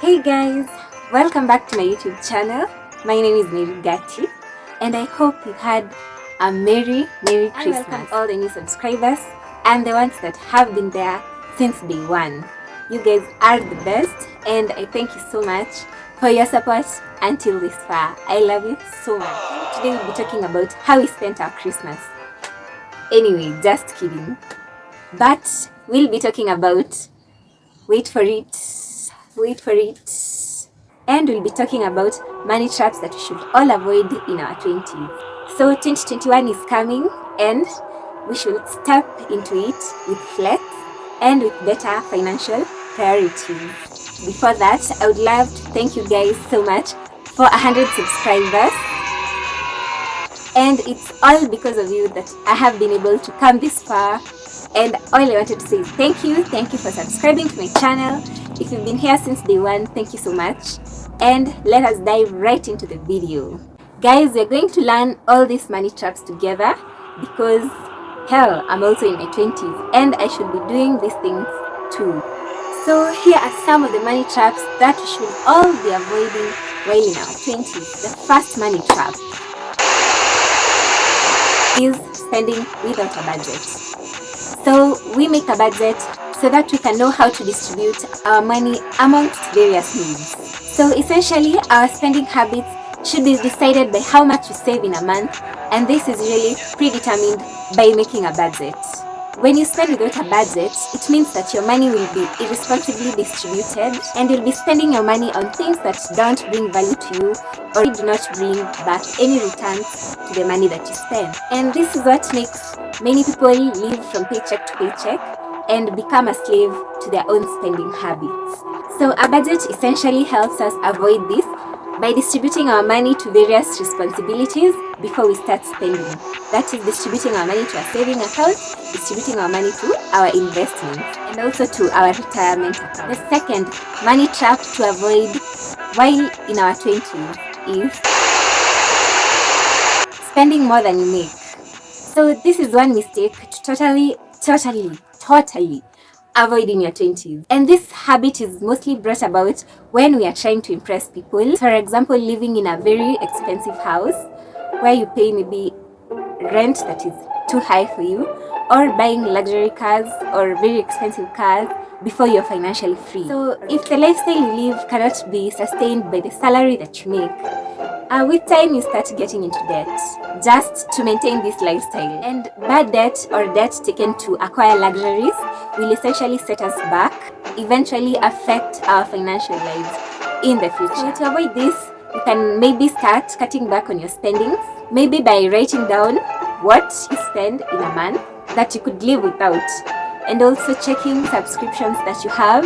Hey guys, welcome back to my YouTube channel. My name is Ringlight and I hope you had a Merry Christmas. I welcome all the new subscribers and the ones that have been there since day one. You guys are the best and I thank you so much for your support until this far. I love you so much. Today we'll be talking about how we spent our Christmas. Anyway, just kidding. But we'll be talking about, wait for it, and we'll be talking about money traps that we should all avoid in our 20s. So 2021 is coming and we should step into it with flex and with better financial priorities. Before that, I would love to thank you guys so much for 100 subscribers. And it's all because of you that I have been able to come this far. And all I wanted to say is thank you for subscribing to my channel. If you've been here since day one, thank you so much. And let us dive right into the video. Guys, we're going to learn all these money traps together because, hell, I'm also in my 20s and I should be doing these things too. So here are some of the money traps that we should all be avoiding while in our 20s. The first money trap is spending without a budget. So we make a budget so that we can know how to distribute our money amongst various needs. So essentially, our spending habits should be decided by how much you save in a month, and this is really predetermined by making a budget. When you spend without a budget, it means that your money will be irresponsibly distributed and you'll be spending your money on things that don't bring value to you or do not bring back any returns to the money that you spend. And this is what makes many people live from paycheck to paycheck and become a slave to their own spending habits. So a budget essentially helps us avoid this by distributing our money to various responsibilities before we start spending. That is distributing our money to a saving account, distributing our money to our investments, and also to our retirement account. The second money trap to avoid while in our 20s is spending more than you make. So this is one mistake to totally avoid in your 20s. And this habit is mostly brought about when we are trying to impress people. For example, living in a very expensive house where you pay maybe rent that is too high for you, or buying luxury cars or very expensive cars before you're financially free. So if the lifestyle you live cannot be sustained by the salary that you make, with time you start getting into debt just to maintain this lifestyle. And bad debt or debt taken to acquire luxuries will essentially set us back, eventually affect our financial lives in the future. So to avoid this, you can maybe start cutting back on your spendings, maybe by writing down what you spend in a month that you could live without, and also checking subscriptions that you have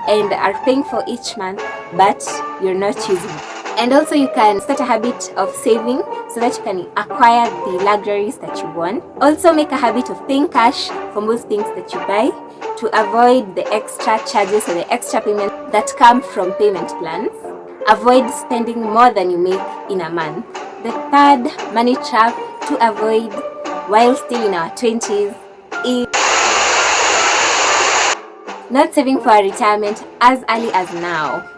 and are paying for each month but you're not using. And also you can start a habit of saving so that you can acquire the luxuries that you want. Also make a habit of paying cash for most things that you buy to avoid the extra charges or the extra payment that come from payment plans. Avoid spending more than you make in a month. The third money trap to avoid while still in our 20s is not saving for our retirement as early as now.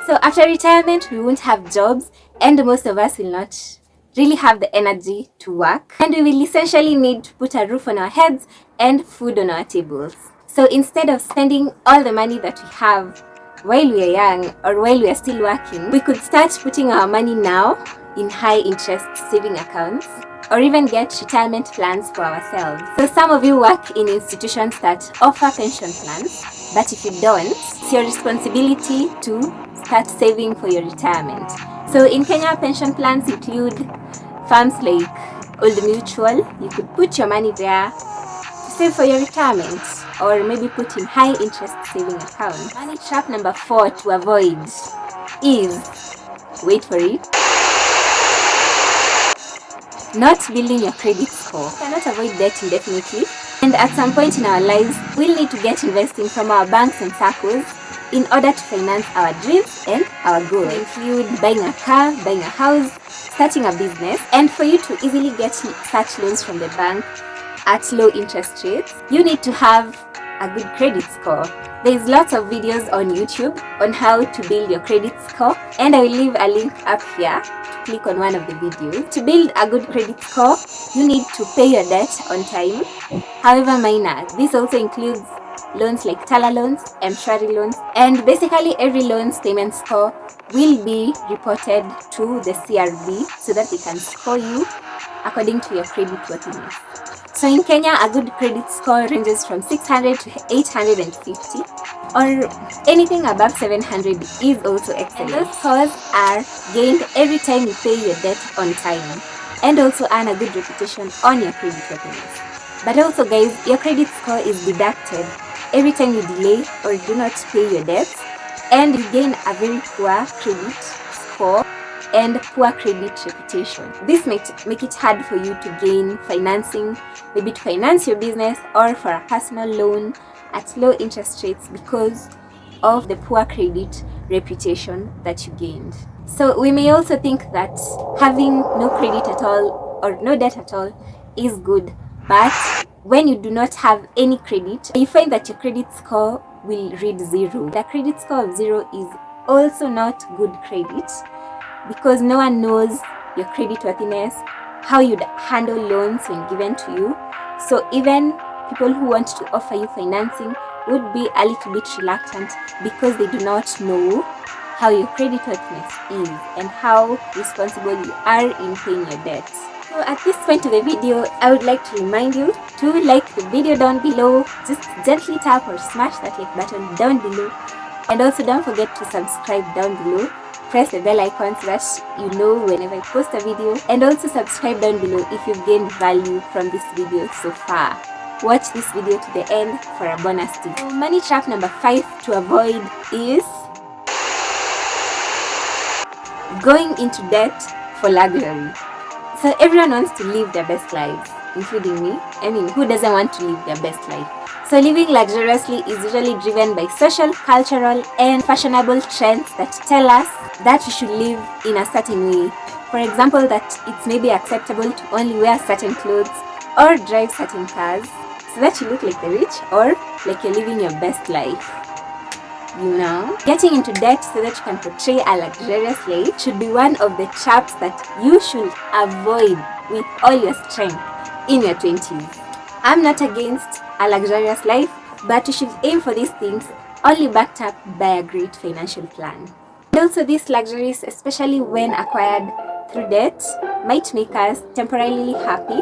So after retirement, we won't have jobs and most of us will not really have the energy to work. And we will essentially need to put a roof on our heads and food on our tables. So instead of spending all the money that we have while we are young or while we are still working, we could start putting our money now in high interest saving accounts or even get retirement plans for ourselves. So some of you work in institutions that offer pension plans, but if you don't, it's your responsibility to start saving for your retirement. So in Kenya, pension plans include firms like Old Mutual. You could put your money there to save for your retirement or maybe put in high interest saving accounts. Money trap number 4 to avoid is, wait for it, not building your credit score. You cannot avoid debt indefinitely, and at some point in our lives, we'll need to get investing from our banks and circles in order to finance our dreams and our goals. They include buying a car, buying a house, starting a business, and for you to easily get such loans from the bank at low interest rates, you need to have a good credit score. There's lots of videos on YouTube on how to build your credit score, and I will leave a link up here to click on one of the videos. To build a good credit score, you need to pay your debt on time, however minor. This also includes loans like Tala loans, M-Shwari loans, and basically every loan's payment score will be reported to the CRB so that they can score you according to your credit worthiness. So in Kenya, a good credit score ranges from 600 to 850, or anything above 700 is also excellent. Those scores are gained every time you pay your debt on time, and also earn a good reputation on your credit worthiness. But also guys, your credit score is deducted every time you delay or do not pay your debts, and you gain a very poor credit score and poor credit reputation. This might make it hard for you to gain financing, maybe to finance your business or for a personal loan at low interest rates because of the poor credit reputation that you gained. So we may also think that having no credit at all or no debt at all is good, but when you do not have any credit, you find that your credit score will read 0. The credit score of 0 is also not good credit, because no one knows your credit worthiness, how you'd handle loans when given to you. So even people who want to offer you financing would be a little bit reluctant because they do not know how your credit worthiness is and how responsible you are in paying your debts. So at this point of the video, I would like to remind you to like the video down below. Just gently tap or smash that like button down below, and also don't forget to subscribe down below. Press the bell icon so that you know whenever I post a video, and also subscribe down below if you've gained value from this video so far. Watch this video to the end for a bonus tip. So money trap number 5 to avoid is going into debt for luxury. So everyone wants to live their best lives, including me. I mean, who doesn't want to live their best life? So living luxuriously is usually driven by social, cultural, and fashionable trends that tell us that we should live in a certain way. For example, that it's maybe acceptable to only wear certain clothes or drive certain cars so that you look like the rich or like you're living your best life. You know, getting into debt so that you can portray a luxurious life should be one of the traps that you should avoid with all your strength in your 20s. I'm not against a luxurious life, but you should aim for these things only backed up by a great financial plan. And also these luxuries, especially when acquired through debt, might make us temporarily happy,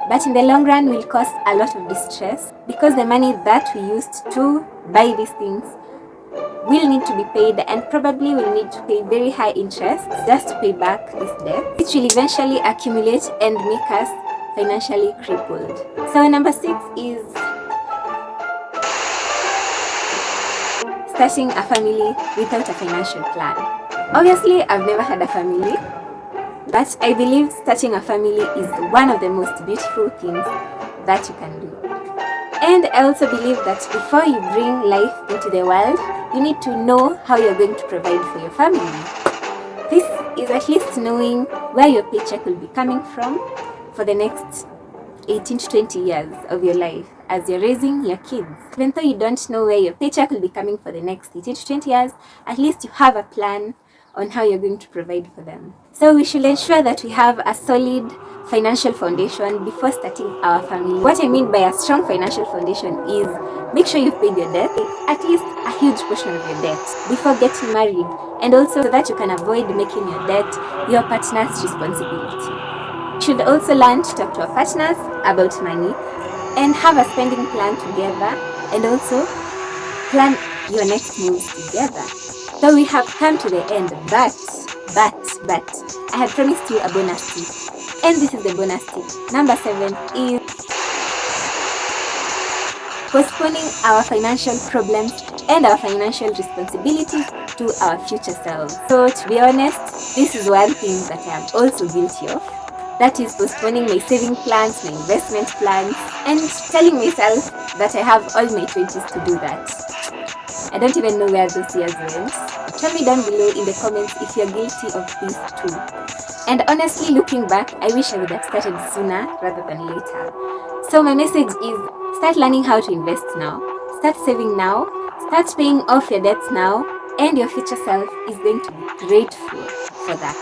but in the long run will cause a lot of distress because the money that we used to buy these things will need to be paid, and probably will need to pay very high interest just to pay back this debt, which will eventually accumulate and make us financially crippled. So number 6 is starting a family without a financial plan. Obviously, I've never had a family, but I believe starting a family is one of the most beautiful things that you can do. And I also believe that before you bring life into the world, you need to know how you're going to provide for your family. This is at least knowing where your paycheck will be coming from for the next 18 to 20 years of your life as you're raising your kids. Even though you don't know where your paycheck will be coming for the next 18 to 20 years, at least you have a plan on how you're going to provide for them. So we should ensure that we have a solid financial foundation before starting our family. What I mean by a strong financial foundation is make sure you've paid your debt, at least a huge portion of your debt, before getting married, and also so that you can avoid making your debt your partner's responsibility. You should also learn to talk to our partners about money and have a spending plan together, and also plan your next moves together. So we have come to the end, but I had promised you a bonus tip, and this is the bonus tip. Number 7 is postponing our financial problems and our financial responsibilities to our future selves. So to be honest, this is one thing that I am also guilty of. That is postponing my saving plans, my investment plans, and telling myself that I have all my 20s to do that. I don't even know where those years went. Tell me down below in the comments if you're guilty of this too. And honestly, looking back, I wish I would have started sooner rather than later. So my message is, start learning how to invest now. Start saving now, start paying off your debts now, and your future self is going to be grateful for that.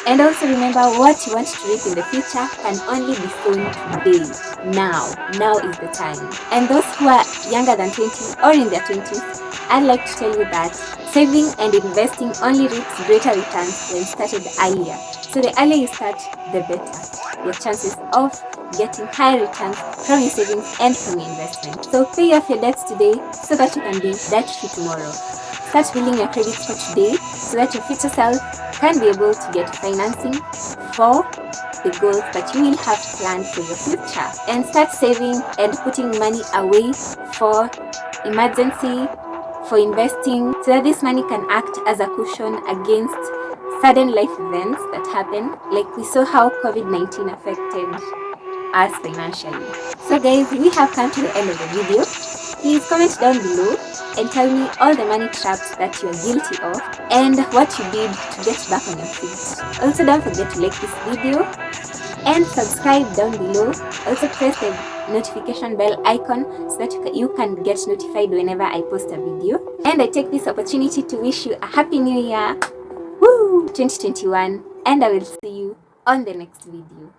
And also remember, what you want to reap in the future can only be sown today. Now is the time. And those who are younger than 20 or in their 20s, I'd like to tell you that saving and investing only reaps greater returns when started earlier. So the earlier you start, the better your chances of getting higher returns from your savings and from your investment. So pay off your debts today so that you can be debt-free tomorrow. Start building your credit score today so that your future self can be able to get financing for the goals that you will have planned for your future. And start saving and putting money away for emergency, for investing, so that this money can act as a cushion against sudden life events that happen, like we saw how COVID-19 affected us financially. So guys, we have come to the end of the video. Please comment down below and tell me all the money traps that you're guilty of and what you did to get back on your feet. Also, don't forget to like this video and subscribe down below. Also press the notification bell icon so that you can get notified whenever I post a video. And I take this opportunity to wish you a happy new year, 2021, and I will see you on the next video.